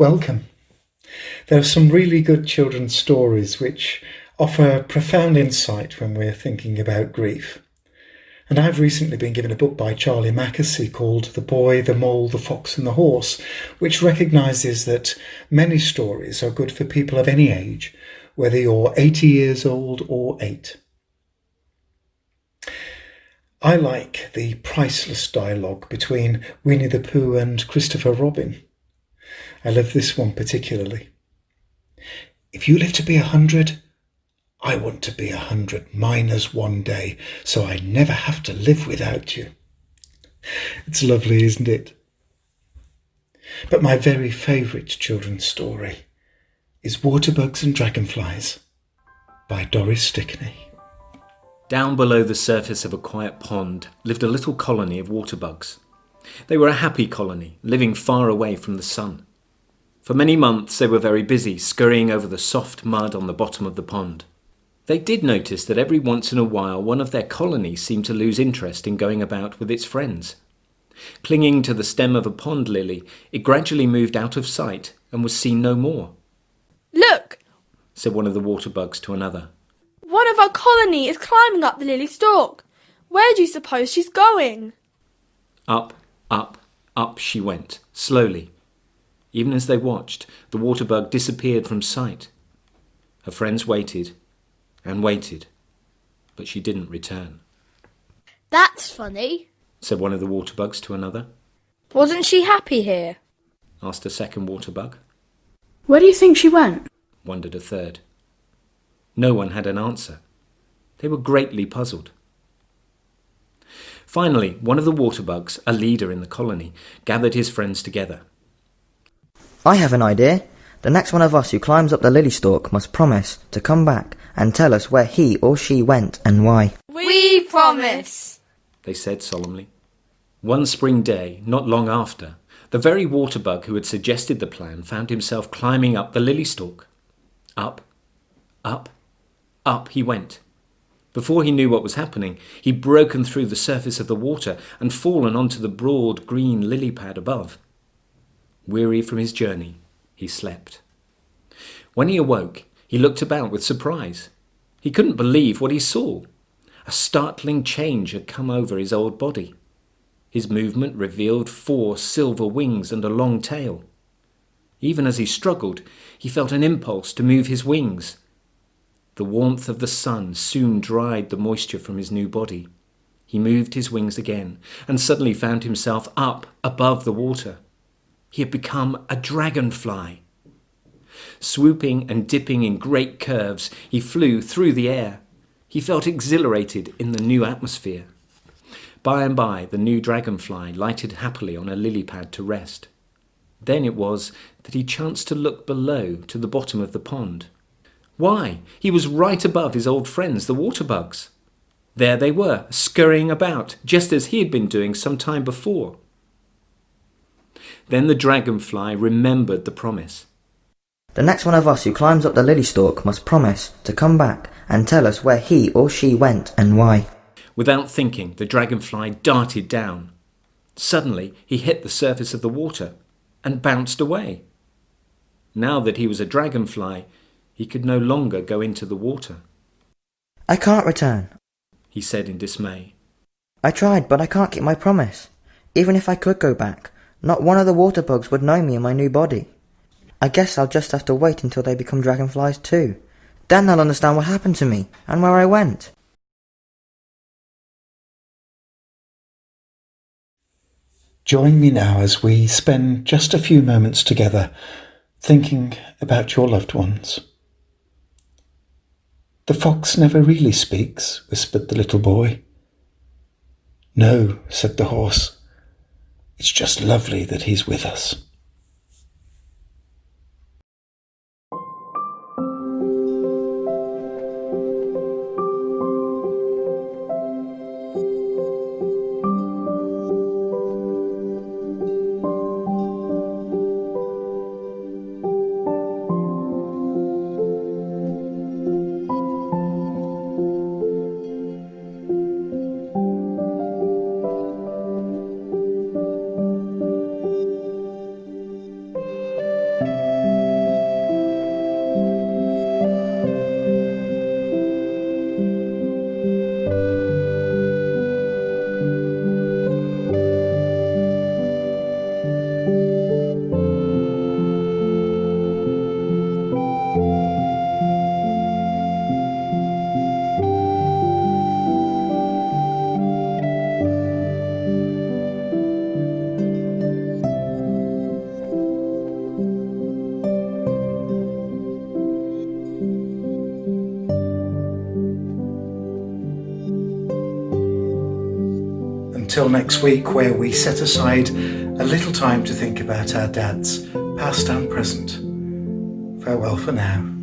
Welcome. There are some really good children's stories which offer profound insight when we're thinking about grief. And I've recently been given a book by Charlie Mackesy called The Boy, the Mole, the Fox and the Horse, which recognises that many stories are good for people of any age, whether you're 80 years old or 8. I like the priceless dialogue between Winnie the Pooh and Christopher Robin. I love this one particularly. If you live to be 100, I want to be 100 minus one day, so I never have to live without you. It's lovely, isn't it? But my very favourite children's story is Waterbugs and Dragonflies by Doris Stickney. Down below the surface of a quiet pond lived a little colony of waterbugs. They were a happy colony, living far away from the sun. For many months they were very busy, scurrying over the soft mud on the bottom of the pond. They did notice that every once in a while one of their colony seemed to lose interest in going about with its friends. Clinging to the stem of a pond lily, it gradually moved out of sight and was seen no more. "Look," said one of the waterbugs to another. "one of our colony is climbing up the lily stalk. Where do you suppose she's going?" Up, up, up she went, slowly. Even as they watched, the waterbug disappeared from sight. Her friends waited and waited, but she didn't return. "That's funny," said one of the waterbugs to another. "Wasn't she happy here?" Asked a second waterbug. "Where do you think she went?" Wondered a third. No one had an answer. They were greatly puzzled. Finally, one of the waterbugs, a leader in the colony, gathered his friends together. "I have an idea. The next one of us who climbs up the lily stalk must promise to come back and tell us where he or she went and why." "We promise," they said solemnly. One spring day, not long after, the very waterbug who had suggested the plan found himself climbing up the lily stalk. Up, up, up he went. Before he knew what was happening, he'd broken through the surface of the water and fallen onto the broad green lily pad above. Weary from his journey, he slept. When he awoke, he looked about with surprise. He couldn't believe what he saw. A startling change had come over his old body. His movement revealed 4 silver wings and a long tail. Even as he struggled, he felt an impulse to move his wings. The warmth of the sun soon dried the moisture from his new body. He moved his wings again and suddenly found himself up above the water. He had become a dragonfly. Swooping and dipping in great curves, he flew through the air. He felt exhilarated in the new atmosphere. By and by, the new dragonfly lighted happily on a lily pad to rest. Then it was that he chanced to look below to the bottom of the pond. Why, he was right above his old friends, the waterbugs. There they were, scurrying about, just as he had been doing some time before. Then the dragonfly remembered the promise. "The next one of us who climbs up the lily stalk must promise to come back and tell us where he or she went and why." Without thinking, the dragonfly darted down. Suddenly, he hit the surface of the water and bounced away. Now that he was a dragonfly, he could no longer go into the water. "I can't return," he said in dismay. "I tried, but I can't keep my promise. Even if I could go back, not one of the waterbugs would know me in my new body. I guess I'll just have to wait until they become dragonflies too. Then they'll understand what happened to me and where I went." Join me now as we spend just a few moments together thinking about your loved ones. "The fox never really speaks," whispered the little boy. "No," said the horse. "It's just lovely that he's with us." until next week, where we set aside a little time to think about our dads, past and present. Farewell for now.